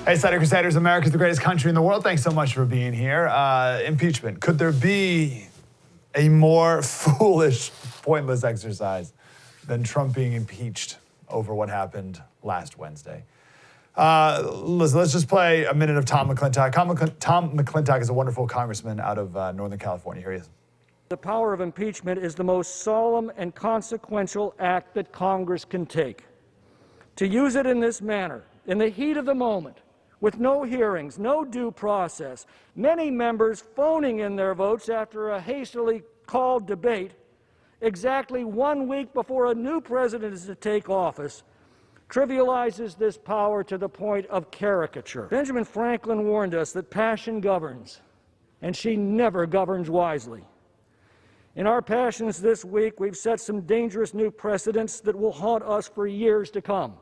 Hey, Slater Crusaders, America's the greatest country in the world. Thanks so much for being here. Impeachment. Could there be a more foolish, pointless exercise than Trump being impeached over what happened last Wednesday? Listen, let's just play a minute of Tom McClintock. Tom McClintock is a wonderful congressman out of Northern California. Here he is. The power of impeachment is the most solemn and consequential act that Congress can take. To use it in this manner, in the heat of the moment, with no hearings, no due process, many members phoning in their votes after a hastily called debate, exactly 1 week before a new president is to take office, trivializes this power to the point of caricature. Benjamin Franklin warned us that passion governs, and she never governs wisely. In our passions this week, we've set some dangerous new precedents that will haunt us for years to come.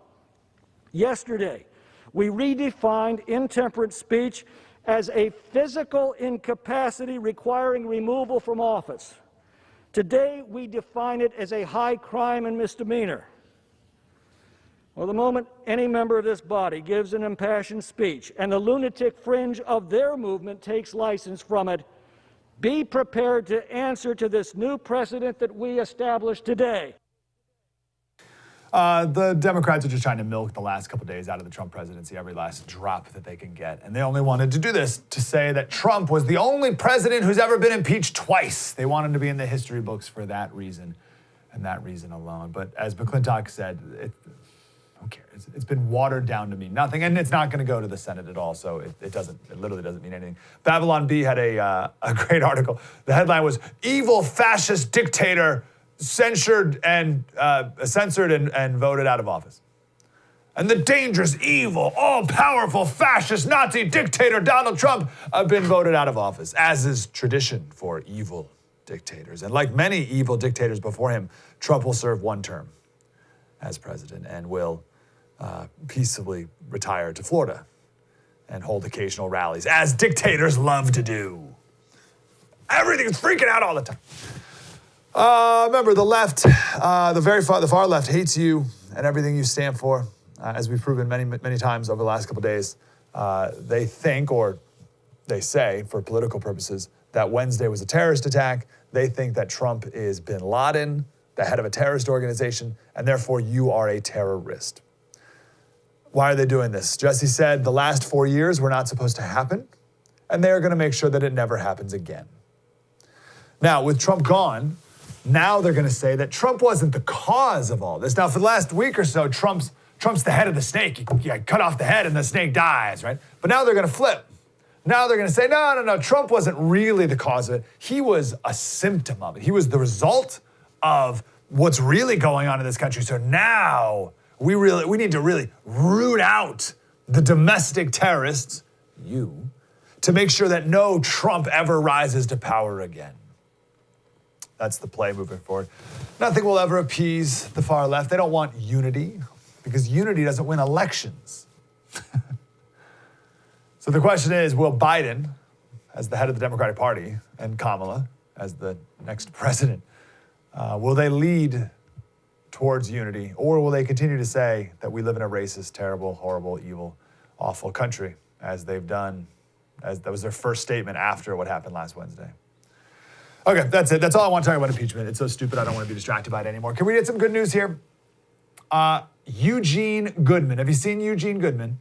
Yesterday, we redefined intemperate speech as a physical incapacity requiring removal from office. Today, we define it as a high crime and misdemeanor. Well, the moment any member of this body gives an impassioned speech and the lunatic fringe of their movement takes license from it, be prepared to answer to this new precedent that we established today. The Democrats are just trying to milk the last couple days out of the Trump presidency, every last drop that they can get. And they only wanted to do this to say that Trump was the only president who's ever been impeached twice. They want him to be in the history books for that reason and that reason alone. But as McClintock said, who cares? It's been watered down to mean nothing, and it's not going to go to the Senate at all, so it literally doesn't mean anything. Babylon Bee had a great article. The headline was, "Evil Fascist Dictator Censored and voted out of office." And the dangerous, evil, all-powerful fascist Nazi dictator Donald Trump have been voted out of office, as is tradition for evil dictators. And like many evil dictators before him, Trump will serve one term as president and will peaceably retire to Florida and hold occasional rallies, as dictators love to do. Everything's freaking out all the time. Remember, the left, the far left hates you and everything you stand for, as we've proven many times over the last couple of days. They think, or they say, for political purposes, that Wednesday was a terrorist attack. They think that Trump is bin Laden, the head of a terrorist organization, and therefore you are a terrorist. Why are they doing this? Jesse said the last 4 years were not supposed to happen, and they are going to make sure that it never happens again. Now, with Trump gone, now they're going to say that Trump wasn't the cause of all this. Now, for the last week or so, Trump's the head of the snake. You cut off the head and the snake dies, right? But now they're going to flip. Now they're going to say, no, Trump wasn't really the cause of it. He was a symptom of it. He was the result of what's really going on in this country. So now we need to really root out the domestic terrorists, you, to make sure that no Trump ever rises to power again. That's the play moving forward. Nothing will ever appease the far left. They don't want unity because unity doesn't win elections. So the question is, will Biden, as the head of the Democratic Party, and Kamala as the next president, will they lead towards unity, or will they continue to say that we live in a racist, terrible, horrible, evil, awful country, as they've done, as that was their first statement after what happened last Wednesday? Okay, that's it. That's all I want to talk about impeachment. It's so stupid, I don't want to be distracted by it anymore. Can we get some good news here? Eugene Goodman. Have you seen Eugene Goodman?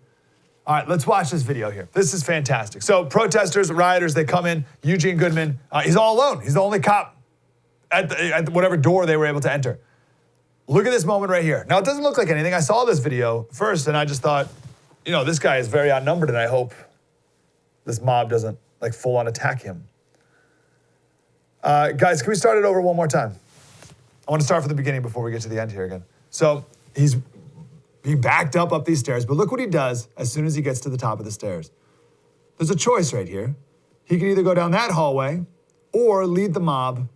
All right, let's watch this video here. This is fantastic. So protesters, rioters, they come in. Eugene Goodman, he's all alone. He's the only cop at whatever door they were able to enter. Look at this moment right here. Now, it doesn't look like anything. I saw this video first, and I just thought, this guy is very outnumbered, and I hope this mob doesn't, full-on attack him. Guys, can we start it over one more time? I want to start from the beginning before we get to the end here again. So he backed up these stairs, but look what he does as soon as he gets to the top of the stairs. There's a choice right here. He can either go down that hallway or lead the mob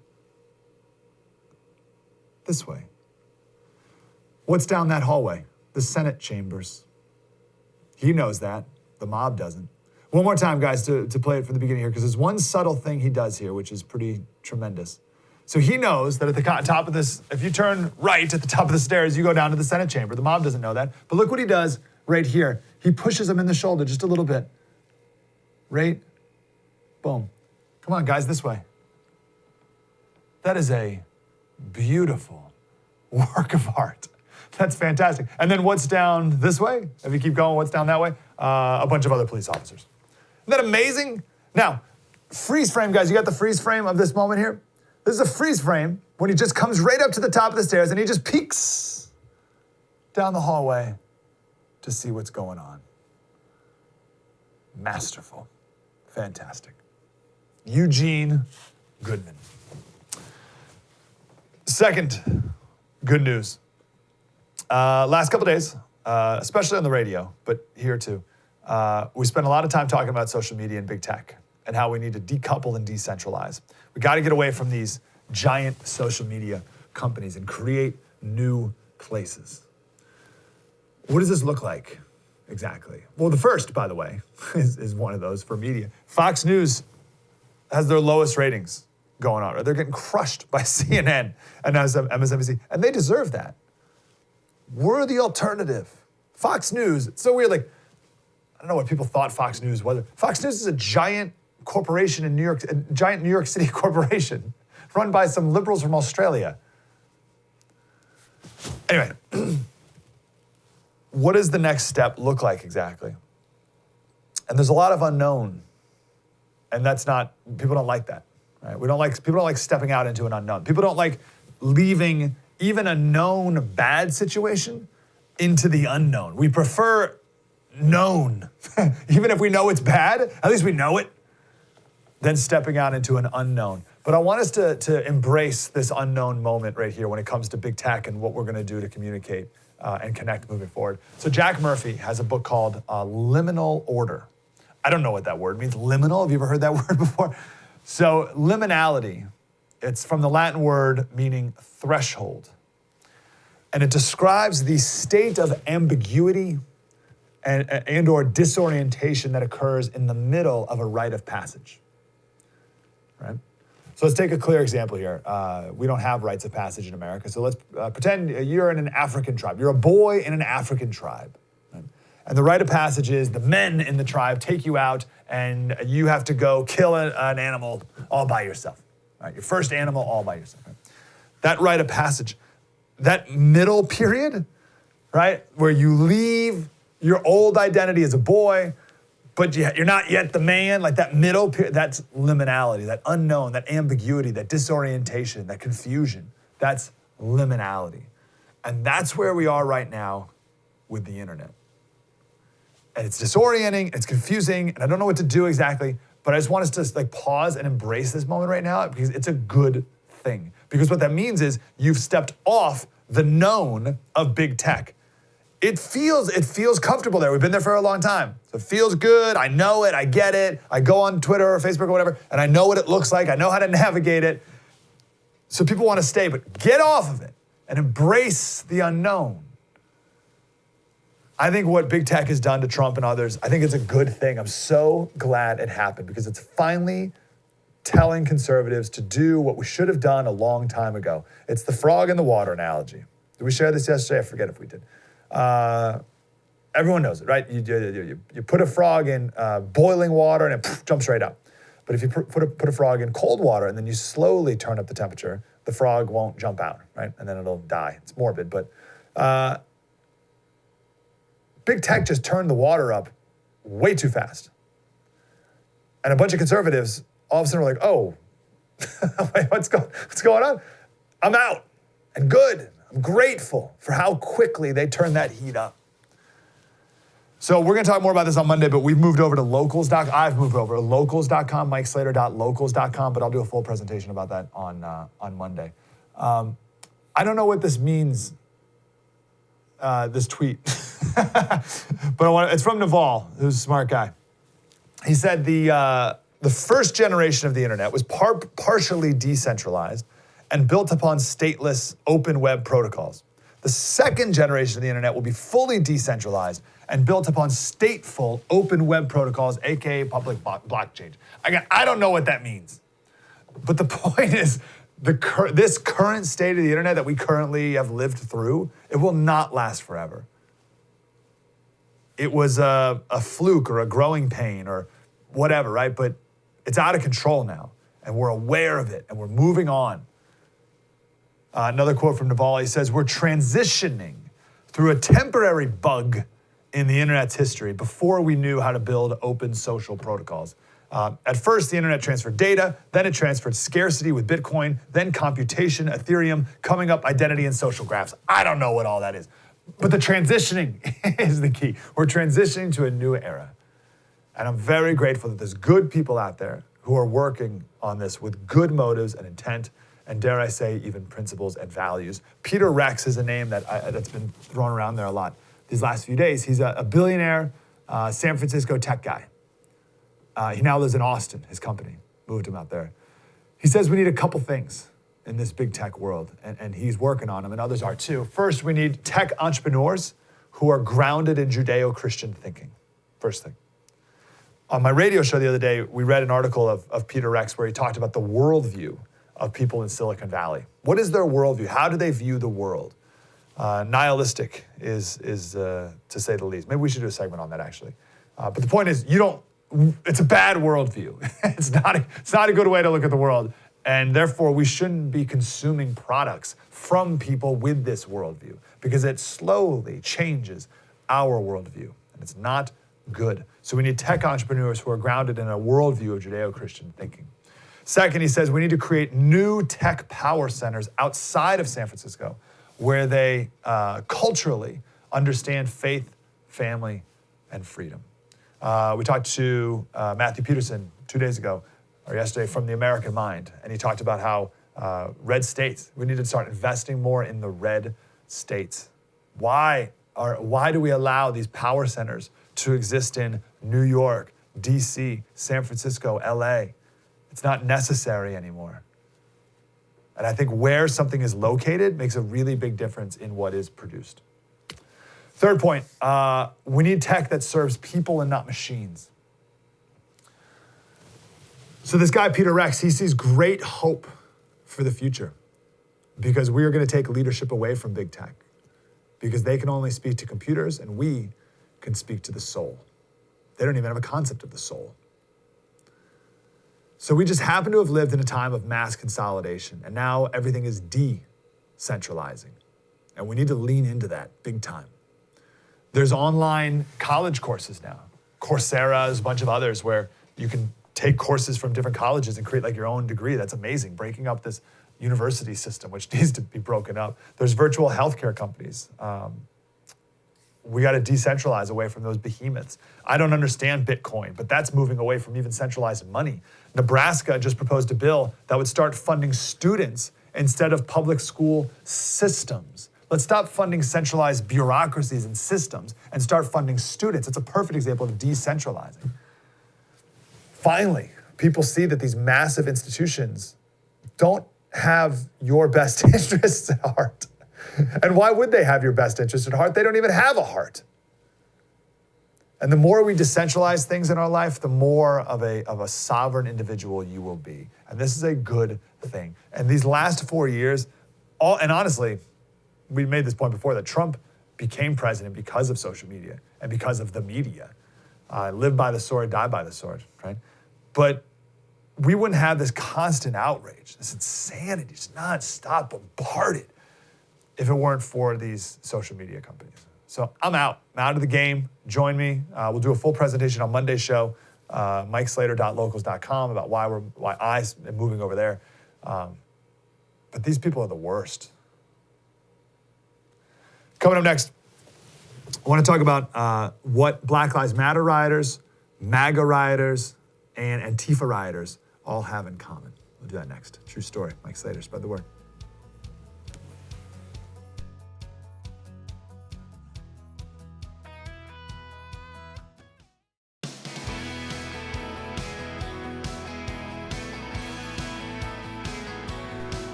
this way. What's down that hallway? The Senate chambers. He knows that. The mob doesn't. One more time, guys, to play it from the beginning here, because there's one subtle thing he does here, which is pretty tremendous. So he knows that at the top of this, if you turn right at the top of the stairs, you go down to the Senate chamber. The mob doesn't know that. But look what he does right here. He pushes him in the shoulder just a little bit. Right? Boom. Come on, guys, this way. That is a beautiful work of art. That's fantastic. And then what's down this way? If you keep going, what's down that way? A bunch of other police officers. Isn't that amazing? Now, freeze frame, guys. You got the freeze frame of this moment here? This is a freeze frame when he just comes right up to the top of the stairs and he just peeks down the hallway to see what's going on. Masterful. Fantastic. Eugene Goodman. Second good news. Last couple days, especially on the radio, but here too, we spent a lot of time talking about social media and big tech and how we need to decouple and decentralize. We got to get away from these giant social media companies and create new places. What does this look like exactly? Well, the first, by the way, is one of those for media. Fox News has their lowest ratings going on. Right? They're getting crushed by CNN and MSNBC, and they deserve that. We're the alternative. Fox News, it's so weird. Like, I don't know what people thought Fox News was. Fox News is a giant corporation in New York, a giant New York City corporation run by some liberals from Australia. Anyway, what does the next step look like exactly? And there's a lot of unknown. And that's not, people don't like that. Right? People don't like stepping out into an unknown. People don't like leaving even a known bad situation into the unknown. We prefer known. Even if we know it's bad, at least we know it, than stepping out into an unknown. But I want us to embrace this unknown moment right here when it comes to big tech and what we're gonna do to communicate and connect moving forward. So Jack Murphy has a book called Liminal Order. I don't know what that word means. Liminal, have you ever heard that word before? So liminality, it's from the Latin word meaning threshold. And it describes the state of ambiguity and or disorientation that occurs in the middle of a rite of passage, right? So let's take a clear example here. We don't have rites of passage in America. So let's pretend you're in an African tribe. You're a boy in an African tribe. Right? And the rite of passage is the men in the tribe take you out and you have to go kill an animal all by yourself. Right? Your first animal all by yourself. Right? That rite of passage, that middle period, right, where you leave your old identity as a boy, but you're not yet the man, like that middle period, that's liminality, that unknown, that ambiguity, that disorientation, that confusion. That's liminality. And that's where we are right now with the internet. And it's disorienting, it's confusing, and I don't know what to do exactly, but I just want us to pause and embrace this moment right now because it's a good thing. Because what that means is you've stepped off the known of big tech. It feels comfortable there. We've been there for a long time. So it feels good. I know it. I get it. I go on Twitter or Facebook or whatever, and I know what it looks like. I know how to navigate it. So people want to stay, but get off of it and embrace the unknown. I think what big tech has done to Trump and others, I think it's a good thing. I'm so glad it happened because it's finally telling conservatives to do what we should have done a long time ago. It's the frog in the water analogy. Did we share this yesterday? I forget if we did. Everyone knows it, right? You put a frog in boiling water and it jumps right up. But if you put a frog in cold water and then you slowly turn up the temperature, the frog won't jump out, right? And then it'll die. It's morbid, but big tech just turned the water up way too fast. And a bunch of conservatives all of a sudden were like, oh, wait, what's going on? I'm out. And good. I'm grateful for how quickly they turned that heat up. So we're going to talk more about this on Monday, but we've moved over to locals.com. I've moved over to locals.com, MikeSlater.locals.com, but I'll do a full presentation about that on Monday. I don't know what this means, this tweet, but it's from Naval, who's a smart guy. He said the first generation of the internet was partially decentralized and built upon stateless open web protocols. The second generation of the internet will be fully decentralized and built upon stateful open web protocols, aka public blockchain. Again, I don't know what that means. But the point is, this current state of the internet that we currently have lived through, it will not last forever. it was a fluke or a growing pain or whatever, right? But it's out of control now, and we're aware of it, and we're moving on. Another quote from Navalny says, we're transitioning through a temporary bug in the internet's history before we knew how to build open social protocols. At first, the internet transferred data, then it transferred scarcity with Bitcoin, then computation, Ethereum, coming up identity and social graphs. I don't know what all that is, but the transitioning is the key. We're transitioning to a new era. And I'm very grateful that there's good people out there who are working on this with good motives and intent, and dare I say, even principles and values. Peter Rex is a name that's been thrown around there a lot these last few days. He's a billionaire San Francisco tech guy. He now lives in Austin. His company moved him out there. He says we need a couple things in this big tech world, and he's working on them, and others are too. First, we need tech entrepreneurs who are grounded in Judeo-Christian thinking. First thing. On my radio show the other day, we read an article of Peter Rex where he talked about the worldview of people in Silicon Valley. What is their worldview? How do they view the world? Nihilistic is to say the least. Maybe we should do a segment on that, actually. But the point is, it's a bad worldview. It's not a good way to look at the world. And therefore, we shouldn't be consuming products from people with this worldview because it slowly changes our worldview. And it's not good. So we need tech entrepreneurs who are grounded in a worldview of Judeo-Christian thinking. Second, he says we need to create new tech power centers outside of San Francisco where they culturally understand faith, family, and freedom. We talked to Matthew Peterson 2 days ago, or yesterday, from The American Mind, and he talked about how red states, we need to start investing more in the red states. Why do we allow these power centers to exist in New York, DC, San Francisco, LA? It's not necessary anymore. And I think where something is located makes a really big difference in what is produced. Third point, we need tech that serves people and not machines. So this guy, Peter Rex, he sees great hope for the future because we are going to take leadership away from big tech because they can only speak to computers and we can speak to the soul. They don't even have a concept of the soul. So we just happen to have lived in a time of mass consolidation, and now everything is decentralizing. And we need to lean into that big time. There's online college courses now. Coursera, there's a bunch of others where you can take courses from different colleges and create like your own degree. That's amazing, breaking up this university system, which needs to be broken up. There's virtual healthcare companies. We got to decentralize away from those behemoths. I don't understand Bitcoin, but that's moving away from even centralized money. Nebraska just proposed a bill that would start funding students instead of public school systems. Let's stop funding centralized bureaucracies and systems and start funding students. It's a perfect example of decentralizing. Finally, people see that these massive institutions don't have your best interests at heart. And why would they have your best interest at heart? They don't even have a heart. And the more we decentralize things in our life, the more of a sovereign individual you will be. And this is a good thing. And these last 4 years, and honestly, we made this point before, that Trump became president because of social media and because of the media. Live by the sword, die by the sword, right? But we wouldn't have this constant outrage, this insanity, just nonstop bombarded, if it weren't for these social media companies. So I'm out of the game. Join me. We'll do a full presentation on Monday's show, MikeSlater.locals.com, about why I am moving over there. But these people are the worst. Coming up next, I want to talk about what Black Lives Matter rioters, MAGA rioters, and Antifa rioters all have in common. We'll do that next. True story. Mike Slater, spread the word.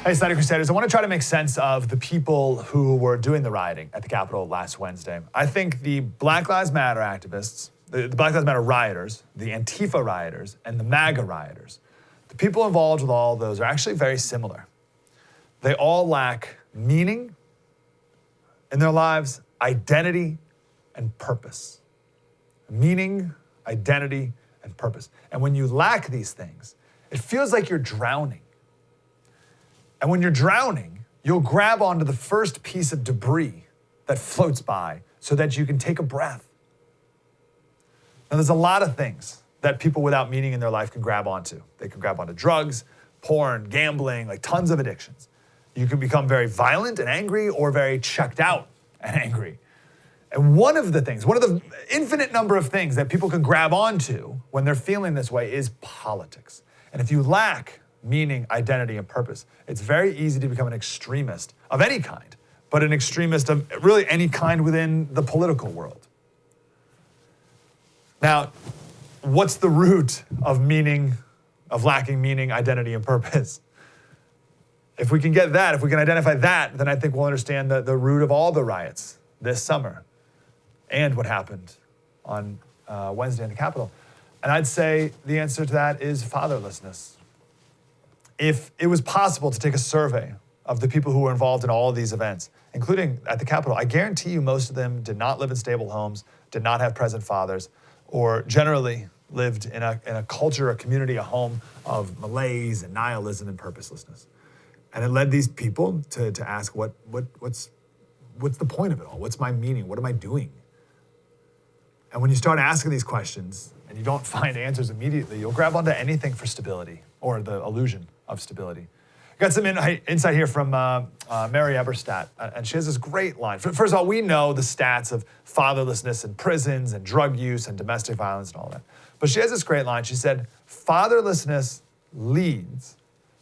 Hey, Slater Crusaders, I want to try to make sense of the people who were doing the rioting at the Capitol last Wednesday. I think the Black Lives Matter activists, the Black Lives Matter rioters, the Antifa rioters, and the MAGA rioters, the people involved with all of those are actually very similar. They all lack meaning in their lives, identity, and purpose. meaning, identity, and purpose. And when you lack these things, it feels like you're drowning. And when you're drowning, you'll grab onto the first piece of debris that floats by so that you can take a breath. Now, there's a lot of things that people without meaning in their life can grab onto. They can grab onto drugs, porn, gambling, like tons of addictions. You can become very violent and angry or very checked out and angry. And one of the infinite number of things that people can grab onto when they're feeling this way is politics. And if you lack meaning, identity, and purpose, it's very easy to become an extremist of any kind, but an extremist of really any kind within the political world. Now, what's the root of lacking meaning, identity, and purpose? If we can get that, if we can identify that, then I think we'll understand the root of all the riots this summer and what happened on Wednesday in the Capitol. And I'd say the answer to that is fatherlessness. If it was possible to take a survey of the people who were involved in all of these events, including at the Capitol, I guarantee you most of them did not live in stable homes, did not have present fathers, or generally lived in a culture, a community, a home of malaise and nihilism and purposelessness. And it led these people to ask, what's the point of it all? What's my meaning? What am I doing? And when you start asking these questions and you don't find answers immediately, you'll grab onto anything for stability or the illusion of stability. Got some insight here from Mary Eberstadt, and she has this great line. First of all, we know the stats of fatherlessness in prisons and drug use and domestic violence and all that. But she has this great line. She said, fatherlessness leads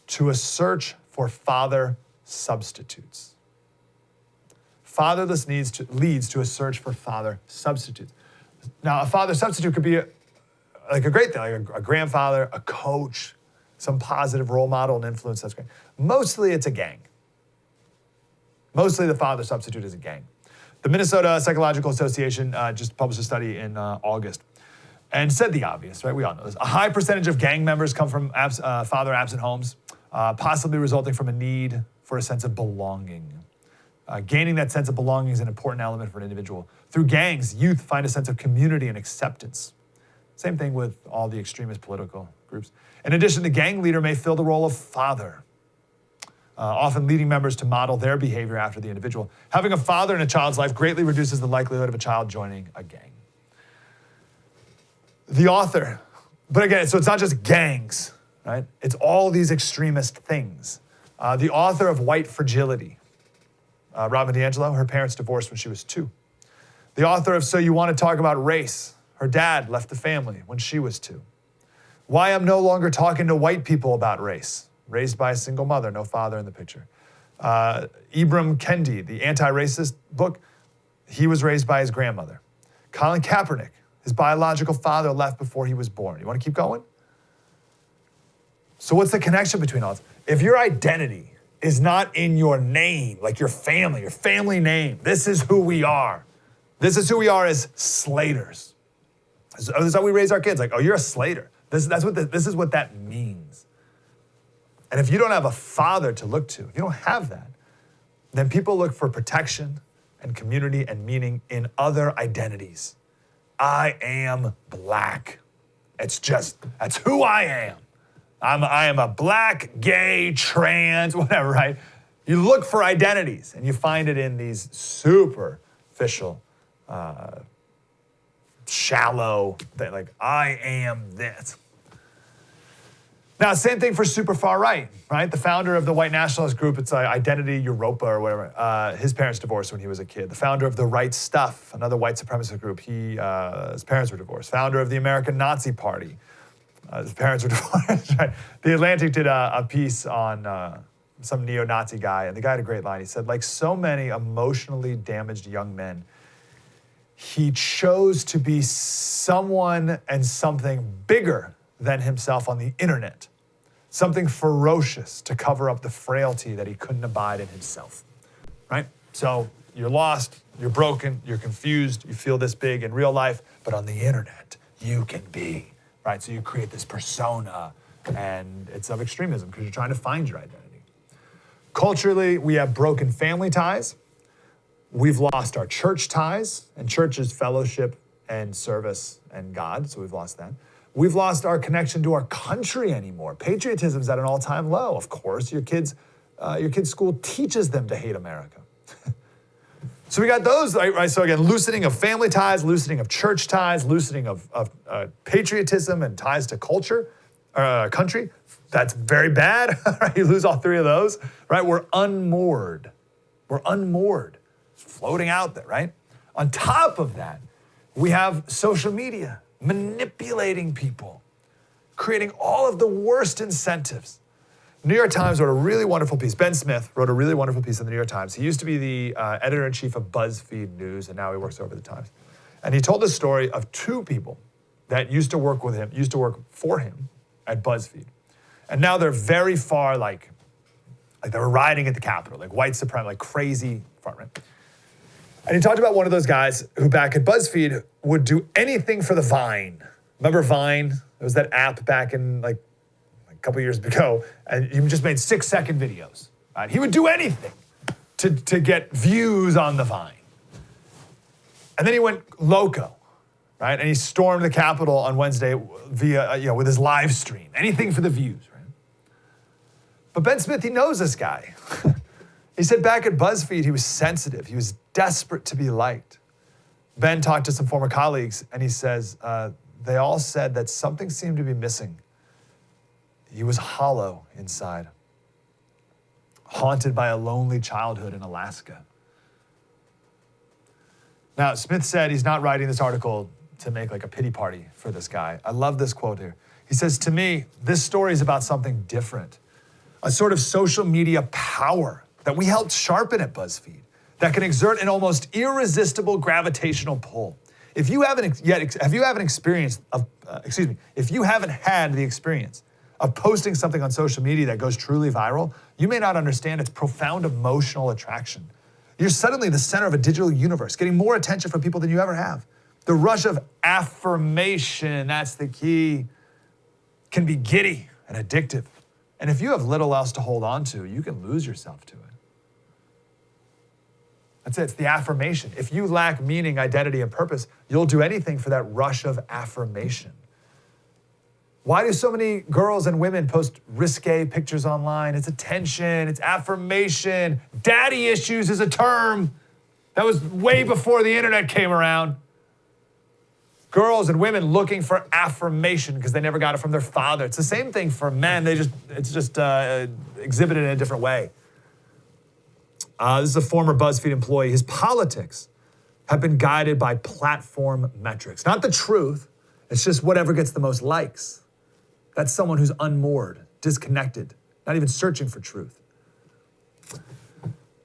to a search for father substitutes. Fatherlessness leads to a search for father substitutes. Now, a father substitute could be like a great thing, like a grandfather, a coach, some positive role model and influence, that's great. Mostly it's a gang. Mostly the father substitute is a gang. The Minnesota Psychological Association just published a study in August and said the obvious, right? We all know this. A high percentage of gang members come from father-absent homes, possibly resulting from a need for a sense of belonging. Gaining that sense of belonging is an important element for an individual. Through gangs, youth find a sense of community and acceptance. Same thing with all the extremist political groups. In addition, the gang leader may fill the role of father, often leading members to model their behavior after the individual. Having a father in a child's life greatly reduces the likelihood of a child joining a gang. The author, but again, so it's not just gangs, right? It's all these extremist things. The author of White Fragility, Robin DiAngelo, her parents divorced when she was 2. The author of So You Want to Talk About Race, her dad left the family when she was 2. Why I'm No Longer Talking to White People About Race, raised by a single mother, no father in the picture. Ibram Kendi, the anti-racist book, he was raised by his grandmother. Colin Kaepernick, his biological father left before he was born. You want to keep going? So what's the connection between all this? If your identity is not in your name, like your family name, this is who we are. This is who we are as Slaters. This is how we raise our kids. Like, oh, you're a Slater. This is what that means. And if you don't have a father to look to, if you don't have that, then people look for protection and community and meaning in other identities. I am black. That's who I am. I am a black, gay, trans, whatever, right? You look for identities and you find it in these superficial, shallow things, like I am this. Now, same thing for super far right? The founder of the white nationalist group, it's Identity Europa or whatever. His parents divorced when he was a kid. The founder of the Right Stuff, another white supremacist group, his parents were divorced. Founder of the American Nazi Party, his parents were divorced. Right? The Atlantic did a piece on some neo-Nazi guy, and the guy had a great line. He said, like so many emotionally damaged young men, he chose to be someone and something bigger than himself on the internet, something ferocious to cover up the frailty that he couldn't abide in himself, right? So you're lost, you're broken, you're confused, you feel this big in real life, but on the internet, you can be, right? So you create this persona, and it's of extremism because you're trying to find your identity. Culturally, we have broken family ties. We've lost our church ties, and church is fellowship, and service and God, so we've lost that. We've lost our connection to our country anymore. Patriotism's at an all-time low. Of course, your kid's school teaches them to hate America. So we got those, right? So again, loosening of family ties, loosening of church ties, loosening of patriotism and ties to culture, country. That's very bad. Right? You lose all three of those, right? We're unmoored. We're unmoored, floating out there, right? On top of that, we have social media manipulating people, creating all of the worst incentives. New York Times wrote a really wonderful piece. Ben Smith wrote a really wonderful piece in the New York Times. He used to be the editor-in-chief of BuzzFeed News, and now he works over the Times. And he told the story of two people that used to work for him at BuzzFeed. And now they're very far, like they were rioting at the Capitol, like white supremacy, like crazy front, right? And he talked about one of those guys who back at BuzzFeed would do anything for the Vine. Remember Vine? It was that app back in like a couple years ago, and he just made 6-second videos. Right? He would do anything to get views on the Vine. And then he went loco, right? And he stormed the Capitol on Wednesday via, with his live stream. Anything for the views, right? But Ben Smith, he knows this guy. He said back at BuzzFeed, he was sensitive. He was desperate to be liked. Ben talked to some former colleagues, and he says, they all said that something seemed to be missing. He was hollow inside, haunted by a lonely childhood in Alaska. Now, Smith said he's not writing this article to make like a pity party for this guy. I love this quote here. He says, to me, this story is about something different, a sort of social media power that we helped sharpen at BuzzFeed that can exert an almost irresistible gravitational pull. If you haven't had the experience of posting something on social media that goes truly viral, you may not understand its profound emotional attraction. You're suddenly the center of a digital universe, getting more attention from people than you ever have. The rush of affirmation, that's the key, can be giddy and addictive. And if you have little else to hold on to, you can lose yourself to it. That's it, it's the affirmation. If you lack meaning, identity, and purpose, you'll do anything for that rush of affirmation. Why do so many girls and women post risque pictures online? It's attention, it's affirmation. Daddy issues is a term that was way before the internet came around. Girls and women looking for affirmation because they never got it from their father. It's the same thing for men. It's just exhibited in a different way. This is a former BuzzFeed employee. His politics have been guided by platform metrics. Not the truth. It's just whatever gets the most likes. That's someone who's unmoored, disconnected, not even searching for truth.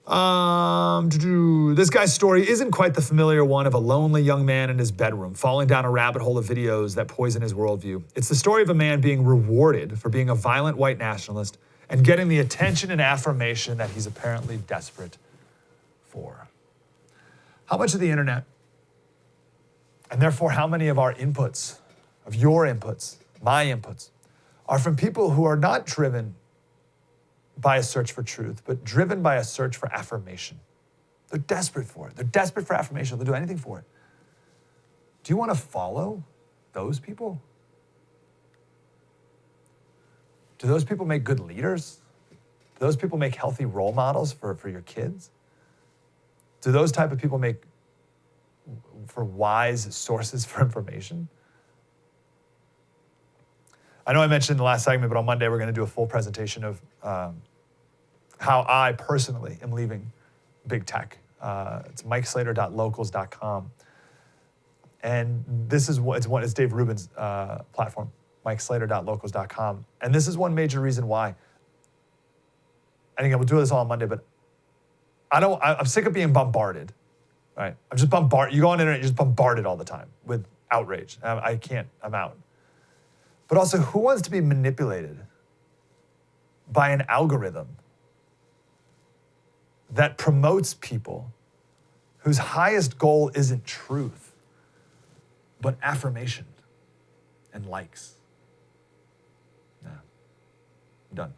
This guy's story isn't quite the familiar one of a lonely young man in his bedroom falling down a rabbit hole of videos that poison his worldview. It's the story of a man being rewarded for being a violent white nationalist and getting the attention and affirmation that he's apparently desperate for. How much of the internet, and therefore how many of our inputs, of your inputs, my inputs, are from people who are not driven by a search for truth, but driven by a search for affirmation. They're desperate for it. They're desperate for affirmation. They'll do anything for it. Do you want to follow those people? Do those people make good leaders? Do those people make healthy role models for your kids? Do those type of people make for wise sources for information? I know I mentioned in the last segment, but on Monday we're going to do a full presentation of how I personally am leaving big tech. It's MikeSlater.locals.com. And this is it's Dave Rubin's platform, MikeSlater.locals.com. And this is one major reason why. And again, we'll do this all on Monday, but I'm sick of being bombarded, right? I'm just bombarded. You go on the internet, you're just bombarded all the time with outrage. I can't, I'm out. But also, who wants to be manipulated by an algorithm that promotes people whose highest goal isn't truth, but affirmation and likes? Yeah, I'm done.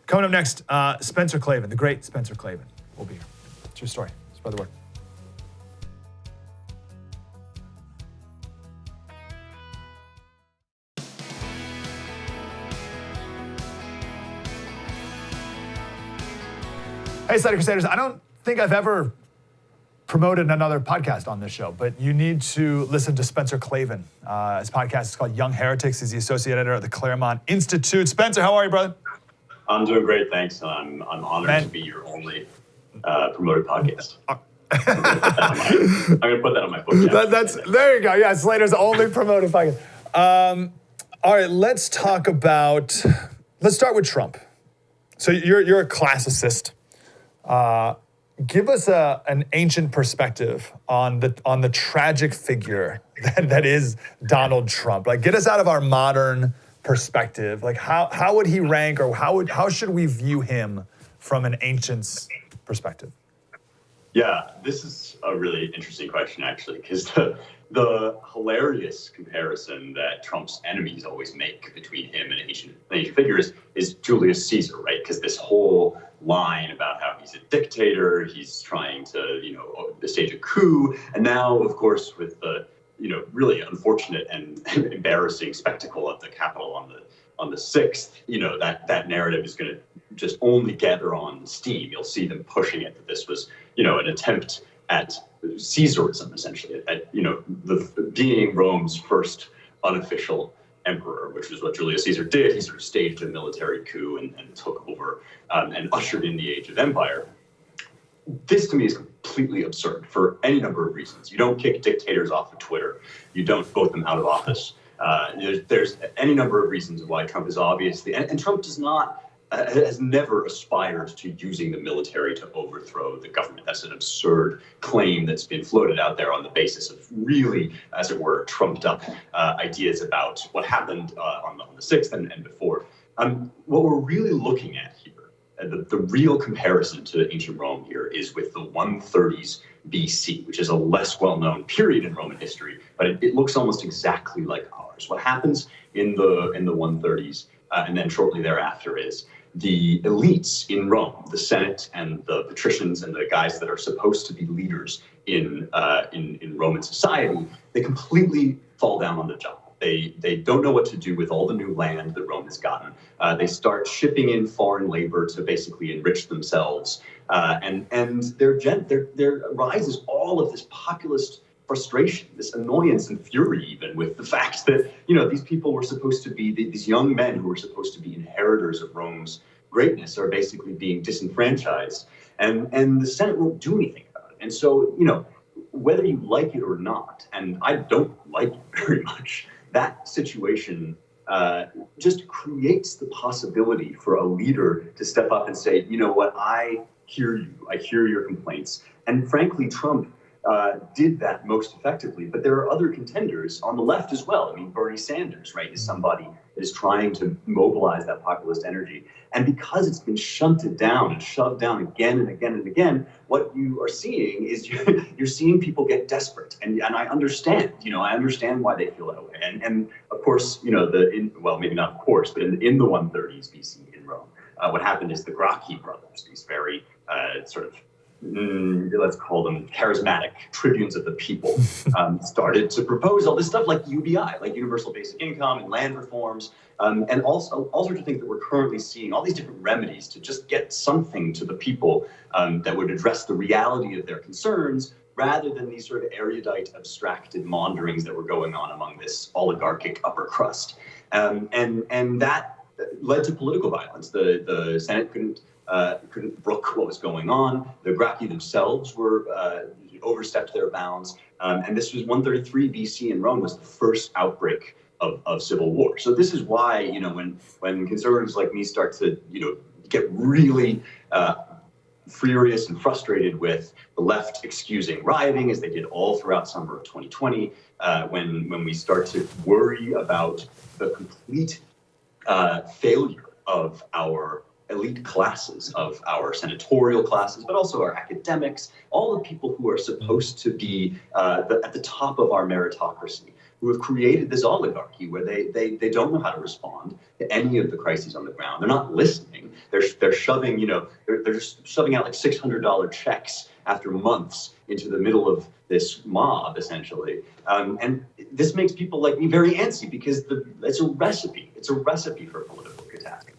Coming up next, Spencer Klavan, the great Spencer Klavan, will be here. True story. Spread the word. Hey, Slater Crusaders, I don't think I've ever promoted another podcast on this show, but you need to listen to Spencer Clavin. His podcast is called Young Heretics. He's the associate editor at the Claremont Institute. Spencer, how are you, brother? I'm doing great, thanks. I'm honored to be your only promoted podcast. I'm going to put that on my book. There you go. Yeah, Slater's only promoted podcast. All right, let's start with Trump. So you're a classicist. Give us an ancient perspective on the tragic figure that is Donald Trump. Like, get us out of our modern perspective. Like, how would he rank, or how should we view him from an ancient's perspective? Yeah, this is a really interesting question, actually, because the hilarious comparison that Trump's enemies always make between him and ancient figures is Julius Caesar, right? Because this whole line about how he's a dictator, he's trying to, stage a coup, and now, of course, with the, really unfortunate and embarrassing spectacle of the Capitol on the 6th, that narrative is going to just only gather on steam. You'll see them pushing it that this was, an attempt at Caesarism, essentially, at being Rome's first unofficial emperor, which is what Julius Caesar did. He sort of staged a military coup and took over and ushered in the age of empire. This, to me, is completely absurd for any number of reasons. You don't kick dictators off of Twitter. You don't vote them out of office. There's any number of reasons why Trump is obviously, and Trump has never aspired to using the military to overthrow the government. That's an absurd claim that's been floated out there on the basis of really, as it were, trumped up ideas about what happened on the 6th and before. What we're really looking at here, the real comparison to ancient Rome here, is with the 130s BC, which is a less well-known period in Roman history, but it looks almost exactly like ours. What happens in the 130s and then shortly thereafter is the elites in Rome, the Senate and the patricians and the guys that are supposed to be leaders in Roman society, they completely fall down on the job. They don't know what to do with all the new land that Rome has gotten. They start shipping in foreign labor to basically enrich themselves, and there arises all of this populist frustration, this annoyance and fury, even with the fact that these people were supposed to be these young men who were supposed to be inheritors of Rome's greatness are basically being disenfranchised, and the Senate won't do anything about it. And so whether you like it or not, and I don't like it very much, that situation just creates the possibility for a leader to step up and say, you know what, I hear you, I hear your complaints. And frankly, Trump did that most effectively, but there are other contenders on the left as well. I mean, Bernie Sanders, right, is somebody that is trying to mobilize that populist energy. And because it's been shunted down and shoved down again and again and again, what you are seeing is you're seeing people get desperate. And I understand, I understand why they feel that way. And of course, maybe not of course, but in the 130s BC in Rome, what happened is the Gracchi brothers, these very sort of let's call them charismatic tribunes of the people, started to propose all this stuff like UBI, like universal basic income and land reforms, and also all sorts of things that we're currently seeing, all these different remedies to just get something to the people that would address the reality of their concerns, rather than these sort of erudite, abstracted maunderings that were going on among this oligarchic upper crust. And that led to political violence. The Senate couldn't brook what was going on. The Gracchi themselves were overstepped their bounds. And this was 133 BC in Rome was the first outbreak of civil war. So this is why, when conservatives like me start to, get really furious and frustrated with the left excusing rioting, as they did all throughout summer of 2020, when we start to worry about the complete failure of our elite classes, of our senatorial classes, but also our academics, all the people who are supposed to be at the top of our meritocracy, who have created this oligarchy where they don't know how to respond to any of the crises on the ground. They're not listening. They're shoving, they're just shoving out like $600 checks after months into the middle of this mob, essentially. And this makes people like me very antsy, because it's a recipe. It's a recipe for political catastrophe.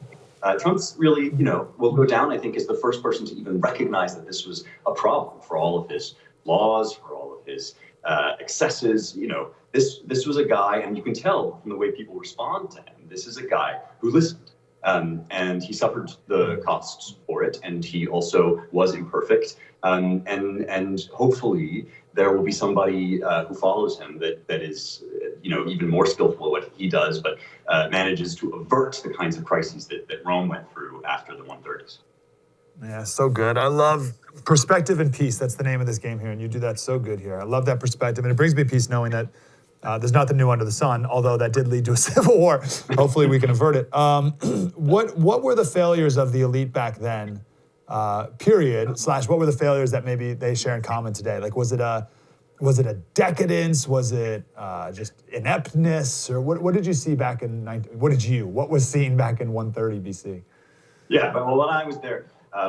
Trump's really, will go down, I think, as the first person to even recognize that this was a problem for all of his laws, for all of his excesses. This was a guy, and you can tell from the way people respond to him, this is a guy who listened. And he suffered the costs for it, and he also was imperfect. And hopefully there will be somebody who follows him that is, even more skillful at what he does, but manages to avert the kinds of crises that Rome went through after the 130s. Yeah, so good. I love perspective and peace. That's the name of this game here, and you do that so good here. I love that perspective, and it brings me peace knowing that there's nothing new under the sun, although that did lead to a civil war. Hopefully we can avert it. What were the failures of the elite back then, period, / what were the failures that maybe they share in common today? Like, was it a decadence? Was it just ineptness? Or what did you see back in, what was seen back in 130 BC? Yeah, well, when I was there,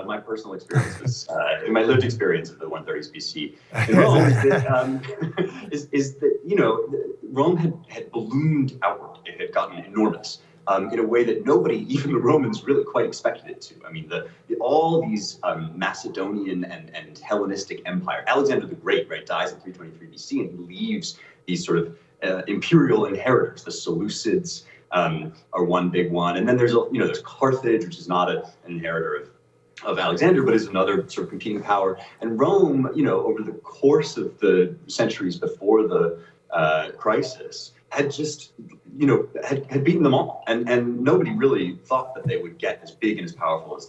my personal experience was, my lived experience of the 130s BC in Rome is that, Rome had ballooned outward. It had gotten enormous in a way that nobody, even the Romans, really quite expected it to. I mean, all these Macedonian and Hellenistic empire. Alexander the Great, right, dies in 323 BC, and he leaves these sort of imperial inheritors. The Seleucids are one big one, and then there's Carthage, which is not an inheritor of Alexander, but is another sort of competing power. And Rome, over the course of the centuries before the crisis, had just, had beaten them all, and nobody really thought that they would get as big and as powerful as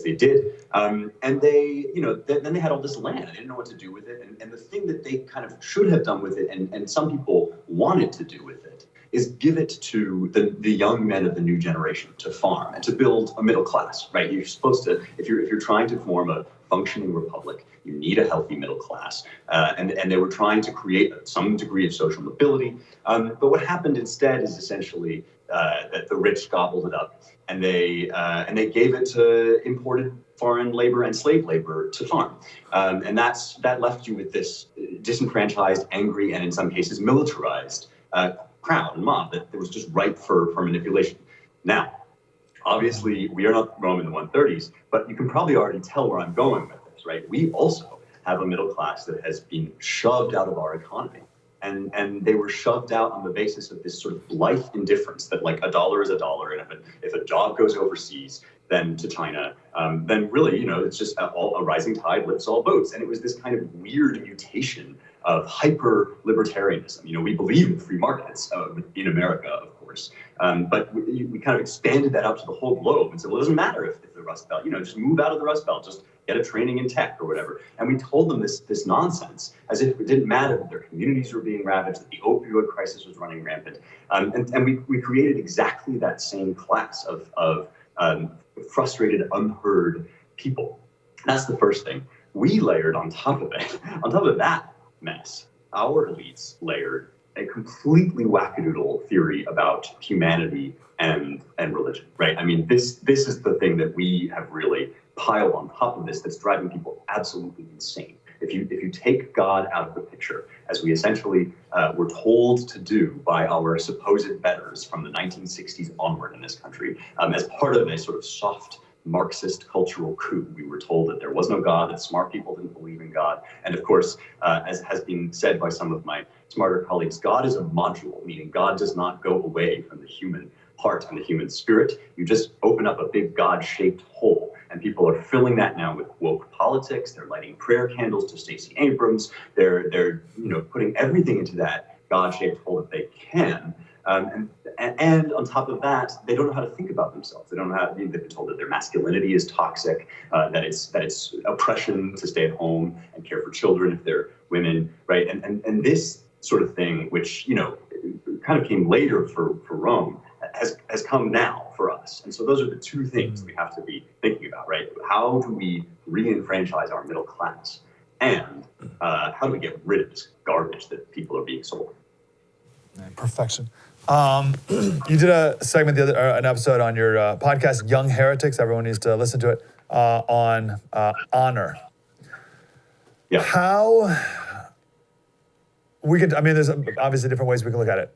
they did. And they, then they had all this land. They didn't know what to do with it. And the thing that they kind of should have done with it, and some people wanted to do with it, is give it to the young men of the new generation to farm and to build a middle class, right? You're supposed to, if you're trying to form a functioning republic, you need a healthy middle class. And they were trying to create some degree of social mobility. But what happened instead is essentially that the rich gobbled it up, and they gave it to imported foreign labor and slave labor to farm. And that left you with this disenfranchised, angry, and in some cases militarized crowd and mob that was just ripe for manipulation. Now, obviously, we are not Rome in the 130s, but you can probably already tell where I'm going with this, right? We also have a middle class that has been shoved out of our economy. And they were shoved out on the basis of this sort of blithe indifference that, like, a dollar is a dollar, and if a job goes overseas, then to China, then really, it's just a rising tide lifts all boats. And it was this kind of weird mutation of hyper-libertarianism. We believe in free markets in America, of course, but we kind of expanded that out to the whole globe and said, well, it doesn't matter if the Rust Belt, just move out of the Rust Belt, just get a training in tech or whatever. And we told them this nonsense as if it didn't matter that their communities were being ravaged, that the opioid crisis was running rampant. And we created exactly that same class of frustrated, unheard people. That's the first thing. We layered on top of that mess, our elites layered a completely wackadoodle theory about humanity and religion, right? I mean, this is the thing that we have really piled on top of this that's driving people absolutely insane. If you take God out of the picture, as we essentially were told to do by our supposed betters from the 1960s onward in this country, as part of a sort of soft Marxist cultural coup. We were told that there was no God, that smart people didn't believe in God. And of course, as has been said by some of my smarter colleagues, God is a module, meaning God does not go away from the human heart and the human spirit. You just open up a big God-shaped hole. And people are filling that now with woke politics. They're lighting prayer candles to Stacey Abrams. They're putting everything into that God-shaped hole that they can. And on top of that, they don't know how to think about themselves. They don't know how. They've been told that their masculinity is toxic, that it's oppression to stay at home and care for children if they're women, right? And this sort of thing, which kind of came later for Rome, has come now for us. And so those are the two things we have to be thinking about, right? How do we re-enfranchise our middle class, and how do we get rid of this garbage that people are being sold? Perfection. You did a segment an episode on your podcast, Young Heretics. Everyone needs to listen to it, on honor. Yeah. How we could, there's obviously different ways we can look at it.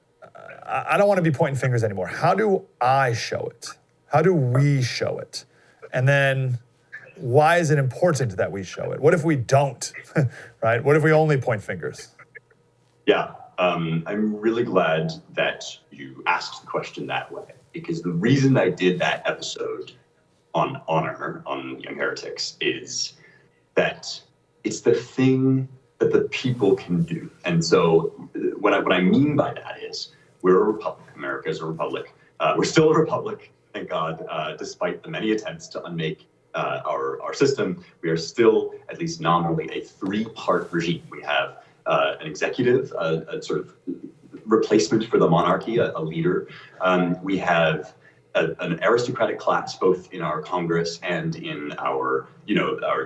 I don't want to be pointing fingers anymore. How do I show it? How do we show it? And then why is it important that we show it? What if we don't, right? What if we only point fingers? Yeah, I'm really glad that you asked the question that way, because the reason I did that episode on honor, on Young Heretics, is that it's the thing that the people can do. And so what I mean by that is we're a republic. America is a republic. We're still a republic, thank God, despite the many attempts to unmake our system. We are still, at least nominally, a three-part regime. We have an executive, a sort of replacement for the monarchy, a leader. We have an aristocratic class, both in our Congress and in our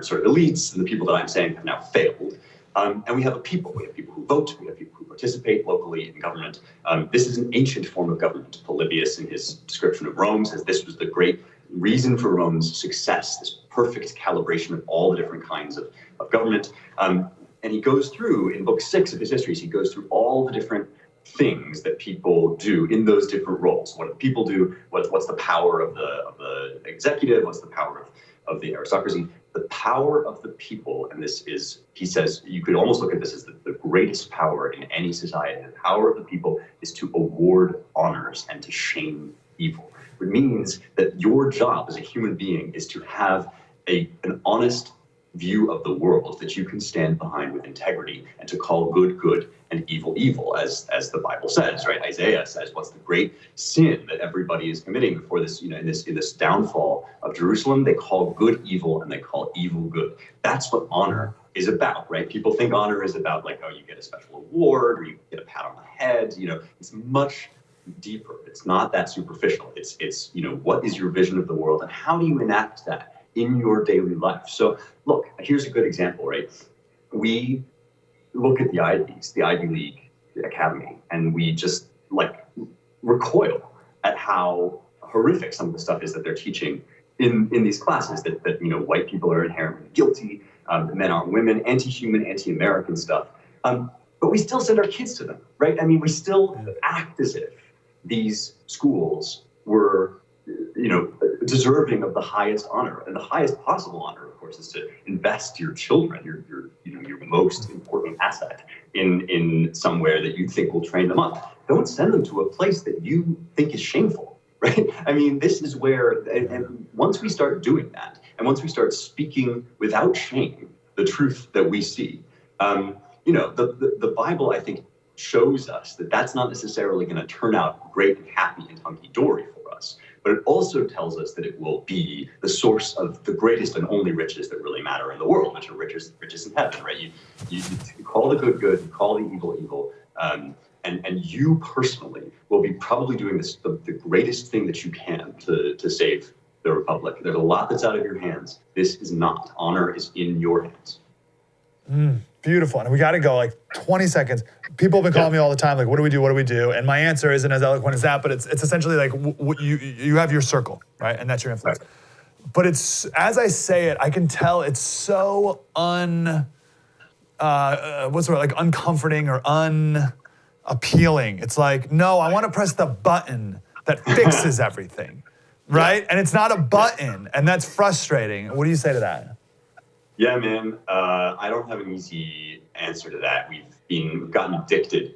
sort of elites, and the people that I'm saying have now failed. And we have a people. We have people who vote. We have people who participate locally in government. This is an ancient form of government. Polybius, in his description of Rome, says this was the great reason for Rome's success, this perfect calibration of all the different kinds of government. And he goes through, in book 6 of his histories, he goes through all the different things that people do in those different roles. What do people do? What's the power of the executive? What's the power of the aristocracy? The power of the people, and this is, he says, you could almost look at this as the greatest power in any society. The power of the people is to award honors and to shame evil. It means that your job as a human being is to have an honest view of the world that you can stand behind with integrity, and to call good good and evil evil, as the Bible says, right? Isaiah says, what's the great sin that everybody is committing before this, in this downfall of Jerusalem? They call good evil and they call evil good. That's what honor is about, right? People think honor is about like, oh, you get a special award or you get a pat on the head. It's much deeper. It's not that superficial. It's what is your vision of the world and how do you enact that in your daily life? So look, here's a good example, right? We look at the Ivy League Academy, and we just recoil at how horrific some of the stuff is that they're teaching in these classes, that white people are inherently guilty, men aren't women, anti-human, anti-American stuff. But we still send our kids to them, right? I mean, we still act as if these schools were deserving of the highest honor, and the highest possible honor, of course, is to invest your children, your most important asset, in somewhere that you think will train them up. Don't send them to a place that you think is shameful, right? I mean, this is where, and once we start doing that, and once we start speaking without shame the truth that we see, the Bible, I think, shows us that that's not necessarily going to turn out great and happy and hunky-dory for us. But it also tells us that it will be the source of the greatest and only riches that really matter in the world, which are riches in heaven, right? You call the good good, you call the evil evil, and you personally will be probably doing the greatest thing that you can to save the republic. There's a lot that's out of your hands. This is not. Honor is in your hands. Beautiful. And we got to go like 20 seconds. People have been calling me all the time, like, what do we do? What do we do? And my answer isn't as eloquent as that, but it's essentially like you have your circle, right? And that's your influence. Right. But it's, as I say it, I can tell it's so uncomforting or unappealing. It's like, no, I want to press the button that fixes everything, right? And it's not a button, and that's frustrating. What do you say to that? Yeah, man, I don't have an easy answer to that. We've gotten addicted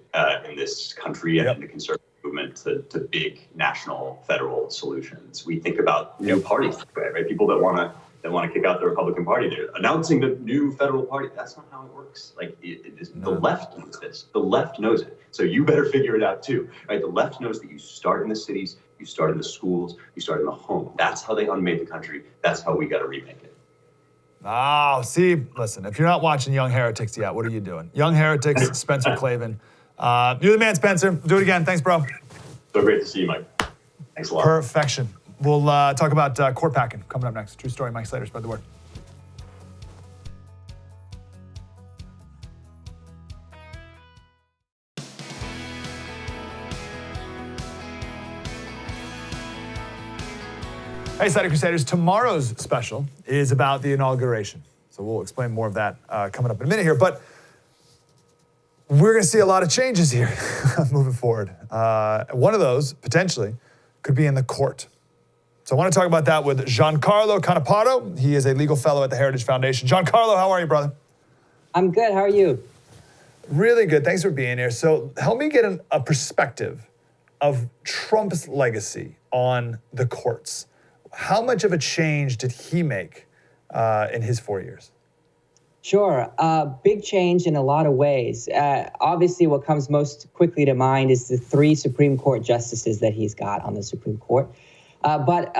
in this country and in the conservative movement to big national federal solutions. We think about new parties, right? People that want to kick out the Republican Party, they're announcing the new federal party. That's not how it works. Like the left knows this. The left knows it. So you better figure it out too, right? The left knows that you start in the cities, you start in the schools, you start in the home. That's how they unmade the country. That's how we got to remake it. Oh, see, listen, if you're not watching Young Heretics yet, what are you doing? Young Heretics, Spencer Clavin. You're the man, Spencer. Do it again. Thanks, bro. So great to see you, Mike. Thanks a lot. Perfection. We'll talk about court packing coming up next. True story, Mike Slater, spread the word. Hey, Slater Crusaders, tomorrow's special is about the inauguration. So we'll explain more of that coming up in a minute here. But we're going to see a lot of changes here moving forward. One of those, potentially, could be in the court. So I want to talk about that with Giancarlo Canaparo. He is a legal fellow at the Heritage Foundation. Giancarlo, how are you, brother? I'm good. How are you? Really good. Thanks for being here. So help me get a perspective of Trump's legacy on the courts. How much of a change did he make in his 4 years? Sure. Big change in a lot of ways. Obviously, what comes most quickly to mind is the 3 Supreme Court justices that he's got on the Supreme Court. But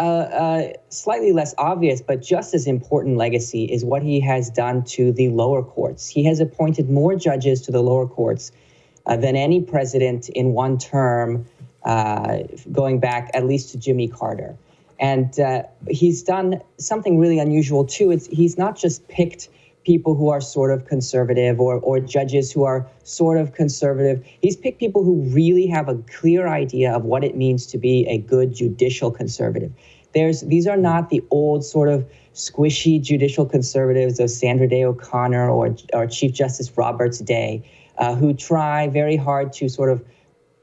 slightly less obvious, but just as important legacy is what he has done to the lower courts. He has appointed more judges to the lower courts than any president in one term, going back at least to Jimmy Carter. And he's done something really unusual, too. He's not just picked people who are sort of conservative or judges who are sort of conservative. He's picked people who really have a clear idea of what it means to be a good judicial conservative. These are not the old sort of squishy judicial conservatives of Sandra Day O'Connor or Chief Justice Roberts Day, who try very hard to sort of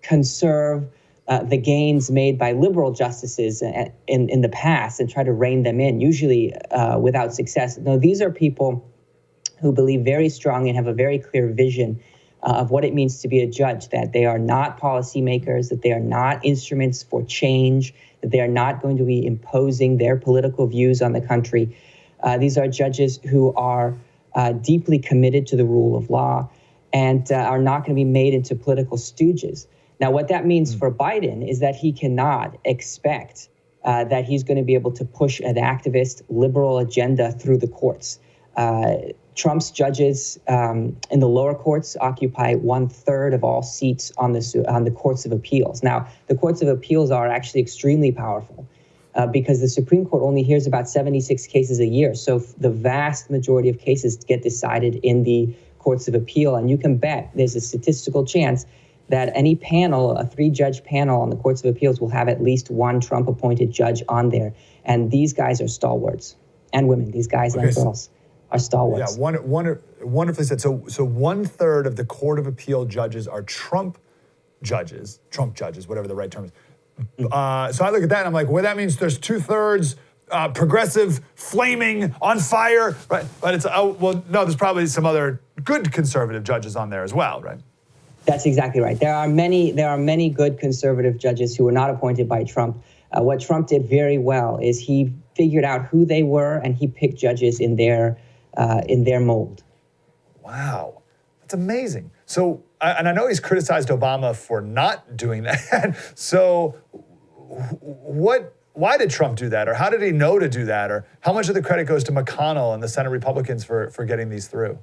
conserve the gains made by liberal justices in the past and try to rein them in, usually without success. No, these are people who believe very strongly and have a very clear vision of what it means to be a judge, that they are not policymakers, that they are not instruments for change, that they are not going to be imposing their political views on the country. These are judges who are deeply committed to the rule of law and are not going to be made into political stooges. Now, what that means for Biden is that he cannot expect that he's going to be able to push an activist liberal agenda through the courts. Trump's judges in the lower courts occupy 1/3 of all seats on the courts of appeals. Now, the courts of appeals are actually extremely powerful because the Supreme Court only hears about 76 cases a year. So the vast majority of cases get decided in the courts of appeal. And you can bet there's a statistical chance that any panel, a 3-judge panel on the courts of appeals, will have at least one Trump-appointed judge on there. And these guys are stalwarts, and women, these guys and girls are stalwarts. Yeah, wonderfully said. So 1/3 of the Court of Appeal judges are Trump judges, whatever the right term is. So I look at that and I'm like, well, that means there's 2/3 progressive, flaming, on fire, right? But it's, no, there's probably some other good conservative judges on there as well, right? That's exactly right. There are many good conservative judges who were not appointed by Trump. What Trump did very well is he figured out who they were and he picked judges in their mold. Wow, that's amazing. So, and I know he's criticized Obama for not doing that. So, why did Trump do that, or how did he know to do that, or how much of the credit goes to McConnell and the Senate Republicans for getting these through?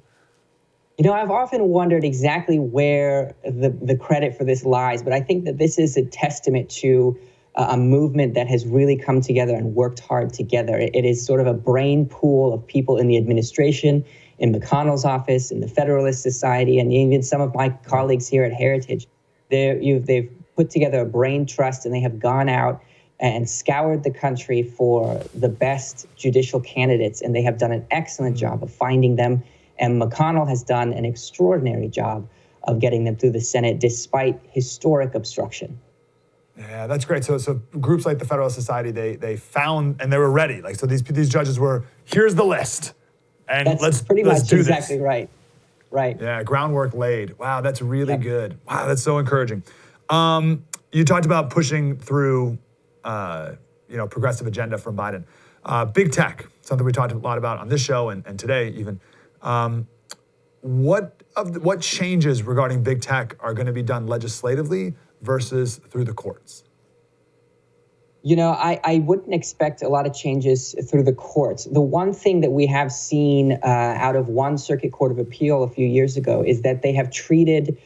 You know, I've often wondered exactly where the credit for this lies, but I think that this is a testament to a movement that has really come together and worked hard together. It is sort of a brain pool of people in the administration, in McConnell's office, in the Federalist Society, and even some of my colleagues here at Heritage. They've put together a brain trust, and they have gone out and scoured the country for the best judicial candidates, and they have done an excellent job of finding them. And McConnell has done an extraordinary job of getting them through the Senate despite historic obstruction. Yeah, that's great. So groups like the Federalist Society, they found and they were ready. Like, so these judges were, here's the list, and let's do this. Exactly right. Right. Yeah, groundwork laid. Wow, that's really good. Wow, that's so encouraging. You talked about pushing through, progressive agenda from Biden. Big tech, something we talked a lot about on this show and today even. What changes regarding big tech are going to be done legislatively versus through the courts? You know, I wouldn't expect a lot of changes through the courts. The one thing that we have seen out of one circuit court of appeal a few years ago is that they have treated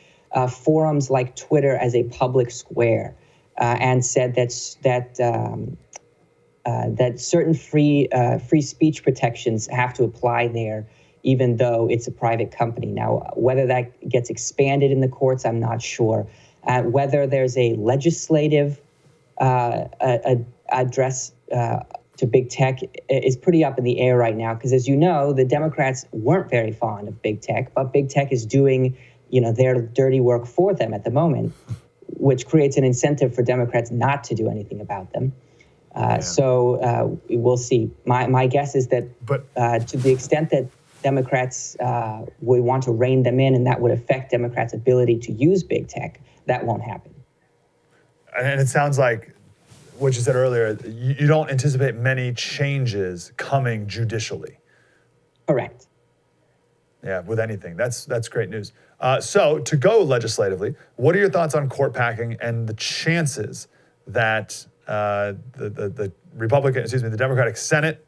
forums like Twitter as a public square and said that certain free speech protections have to apply there, even though it's a private company. Now, whether that gets expanded in the courts, I'm not sure. Whether there's a legislative address to big tech is pretty up in the air right now, because as you know, the Democrats weren't very fond of big tech, but big tech is doing, their dirty work for them at the moment, which creates an incentive for Democrats not to do anything about them. So we'll see. My guess is that But to the extent that Democrats would want to rein them in, and that would affect Democrats' ability to use big tech, that won't happen. and it sounds like what you said earlier, you don't anticipate many changes coming judicially. Correct. Yeah, with anything. That's great news. So to go legislatively, what are your thoughts on court packing and the chances that the the Democratic Senate,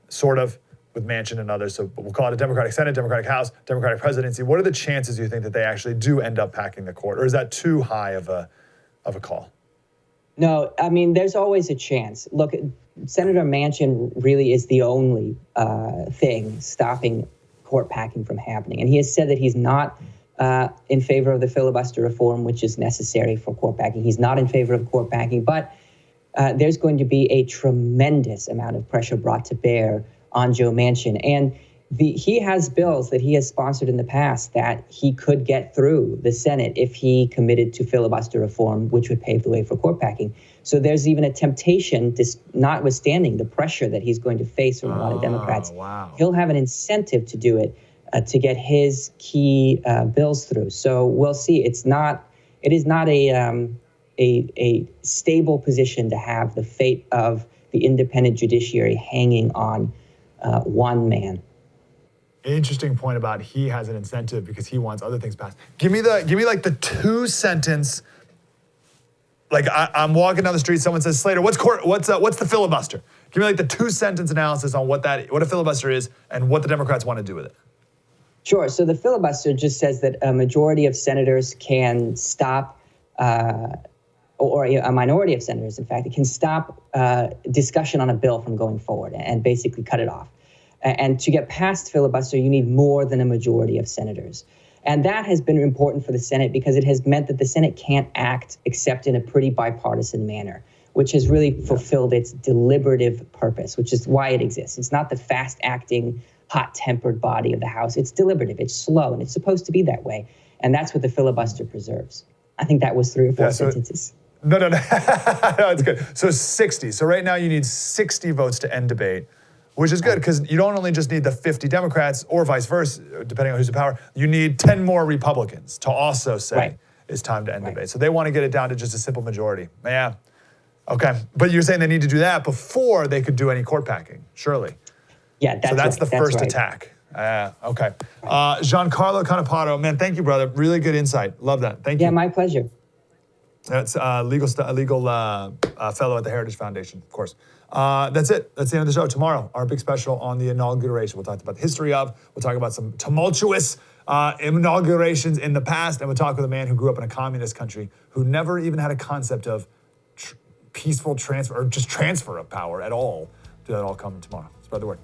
sort of, with Manchin and others, so we'll call it a Democratic Senate, Democratic House, Democratic presidency. What are the chances you think that they actually do end up packing the court, or is that too high of a call? No, I mean, there's always a chance. Look, Senator Manchin really is the only thing stopping court packing from happening. And he has said that he's not in favor of the filibuster reform, which is necessary for court packing. He's not in favor of court packing, but there's going to be a tremendous amount of pressure brought to bear on Joe Manchin. And he has bills that he has sponsored in the past that he could get through the Senate if he committed to filibuster reform, which would pave the way for court packing. So there's even a temptation, notwithstanding the pressure that he's going to face from a lot of Democrats. Wow. He'll have an incentive to do it, to get his key bills through. So we'll see. It is not a stable position to have the fate of the independent judiciary hanging on one man. Interesting point about he has an incentive because he wants other things passed. Give me like the 2-sentence. Like I'm walking down the street, someone says, Slater, what's the filibuster? Give me like the 2-sentence analysis on what a filibuster is and what the Democrats want to do with it. Sure. So the filibuster just says that a majority of senators can stop, or a minority of senators, in fact, it can stop discussion on a bill from going forward and basically cut it off. And to get past filibuster, you need more than a majority of senators. And that has been important for the Senate because it has meant that the Senate can't act except in a pretty bipartisan manner, which has really fulfilled its deliberative purpose, which is why it exists. It's not the fast-acting, hot-tempered body of the House. It's deliberative, it's slow, and it's supposed to be that way. And that's what the filibuster preserves. I think that was 3 or 4 sentences. No, no, it's good. So 60. So right now you need 60 votes to end debate, which is good because you don't only just need the 50 Democrats or vice versa, depending on who's in power. You need 10 more Republicans to also say it's time to end debate. So they want to get it down to just a simple majority. Yeah. Okay. But you're saying they need to do that before they could do any court packing, surely. Yeah, that's so that's right. the first attack. Okay. Giancarlo Canapato, man, thank you, brother. Really good insight. Love that. Thank you. Yeah, my pleasure. That's a legal fellow at the Heritage Foundation, of course. That's it. That's the end of the show. Tomorrow, our big special on the inauguration. We'll talk about the history of, we'll talk about some tumultuous inaugurations in the past, and we'll talk with a man who grew up in a communist country who never even had a concept of peaceful transfer or just transfer of power at all. Do that all coming tomorrow. Spread the word.